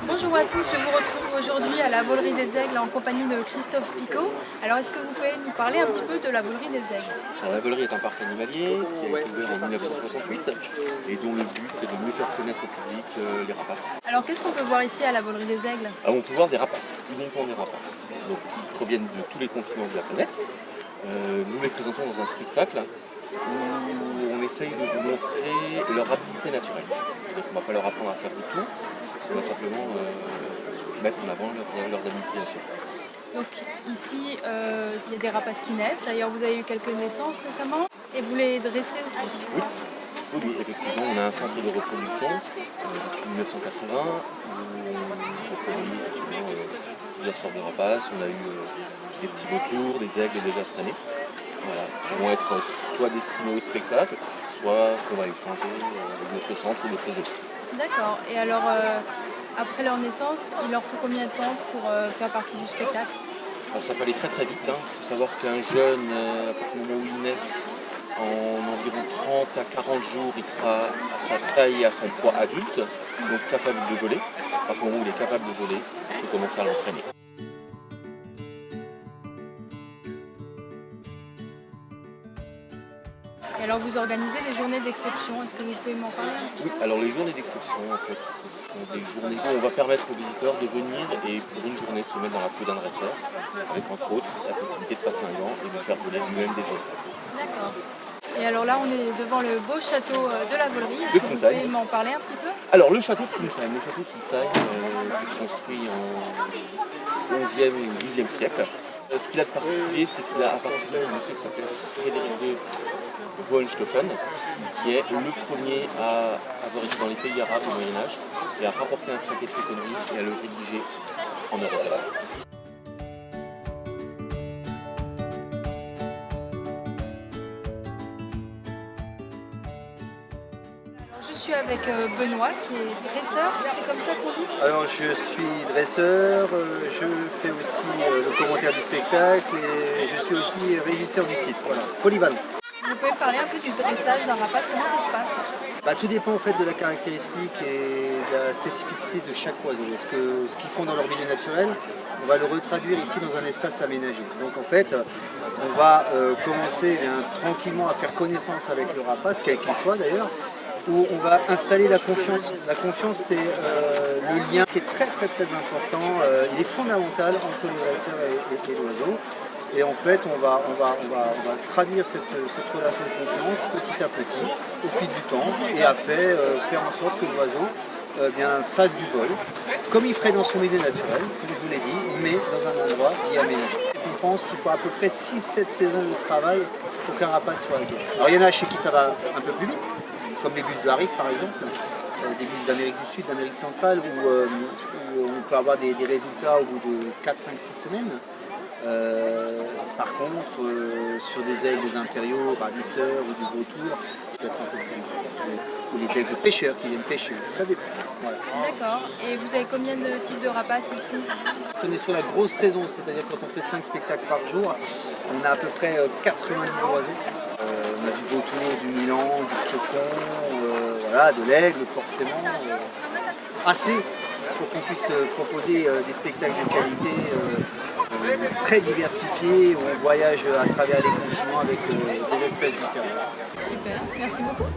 Bonjour à tous, je vous retrouve aujourd'hui à la Volerie des Aigles en compagnie de Christophe Picot. Alors est-ce que vous pouvez nous parler un petit peu de la Volerie des Aigles? Alors, la Volerie est un parc animalier qui a été ouvert en 1968 et dont le but est de mieux faire connaître au public les rapaces. Alors qu'est-ce qu'on peut voir ici à la Volerie des Aigles? Alors, on peut voir des rapaces, uniquement des rapaces, donc, qui proviennent de tous les continents de la planète. Nous les présentons dans un spectacle où on essaye de vous montrer leur habileté naturelle. Donc, on ne va pas leur apprendre à faire du tout, on va simplement mettre en avant leurs habiletés naturelles. Donc ici il y a des rapaces qui naissent, d'ailleurs vous avez eu quelques naissances récemment et vous les dressez aussi. Oui, effectivement, on a un centre de reproduction depuis 1980 où on reproduit plusieurs sortes de rapaces. On a eu des petits vautours, des aigles déjà cette année. Voilà, qui vont être soit destinés au spectacle, soit qu'on va échanger avec notre centre ou notre zoo. D'accord, et alors après leur naissance, il leur faut combien de temps pour faire partie du spectacle? Alors, ça peut aller très très vite. Il faut savoir qu'un jeune, à partir du moment où il naît, en environ 30 à 40 jours, il sera à sa taille et à son poids adulte, donc capable de voler. À partir du moment où il est capable de voler, il faut commencer à l'entraîner. Et alors vous organisez des journées d'exception, est-ce que vous pouvez m'en parler un petit peu? Oui, alors les journées d'exception, en fait, ce sont des journées où on va permettre aux visiteurs de venir et pour une journée de se mettre dans la peau d'un dresseur, avec entre autres la possibilité de passer un gant et de faire voler lui-même des oiseaux. D'accord. Et alors là, on est devant le beau château de la Volerie. Est-ce De que vous Kinsheim. pouvez m'en parler un petit peu? Alors le château de Kinsheim, est construit en 11e et 12e siècle. Ce qu'il a de particulier, c'est qu'il a appartenu à un monsieur qui s'appelle Frédéric de Hohenstaufen, qui est le premier à avoir été dans les pays arabes au Moyen-Âge et à rapporter un traité de féconnerie et à le rédiger en Europe. Je suis avec Benoît qui est dresseur, c'est comme ça qu'on dit? Alors je suis dresseur, je fais aussi le commentaire du spectacle et je suis aussi régisseur du site, voilà, polyvalent. Vous pouvez me parler un peu du dressage d'un rapace, comment ça se passe? Tout dépend en fait de la caractéristique et de la spécificité de chaque oiseau. Est-ce que ce qu'ils font dans leur milieu naturel, on va le retraduire ici dans un espace aménagé. Donc en fait, on va commencer tranquillement à faire connaissance avec le rapace, quel qu'il soit d'ailleurs, où on va installer la confiance. La confiance, c'est le lien qui est très important. Il est fondamental entre le dresseur et l'oiseau. Et en fait, on va traduire cette relation de confiance petit à petit, au fil du temps, et après faire en sorte que l'oiseau fasse du vol, comme il ferait dans son milieu naturel, comme je vous l'ai dit, mais dans un endroit bien aménagé. On pense qu'il faut à peu près 6-7 saisons de travail pour qu'un rapace soit adopté. Alors il y en a chez qui ça va un peu plus vite, comme les bus de Harris par exemple, des bus d'Amérique du Sud, d'Amérique centrale, où on peut avoir des résultats au bout de 4, 5, 6 semaines. Par contre, sur des aigles des impériaux, ravisseurs ou du vautour, peut-être un peu plus long. Ou les aigles de pêcheurs qui viennent pêcher, ça dépend. Voilà. D'accord. Et vous avez combien de types de rapaces ici? On est sur la grosse saison, c'est-à-dire quand on fait 5 spectacles par jour, on a à peu près 90 oiseaux. On a du vautour, du milan, du faucon, voilà, de l'aigle forcément. Assez pour qu'on puisse proposer des spectacles de qualité très diversifiés où on voyage à travers les continents avec des espèces différentes. Super, merci beaucoup.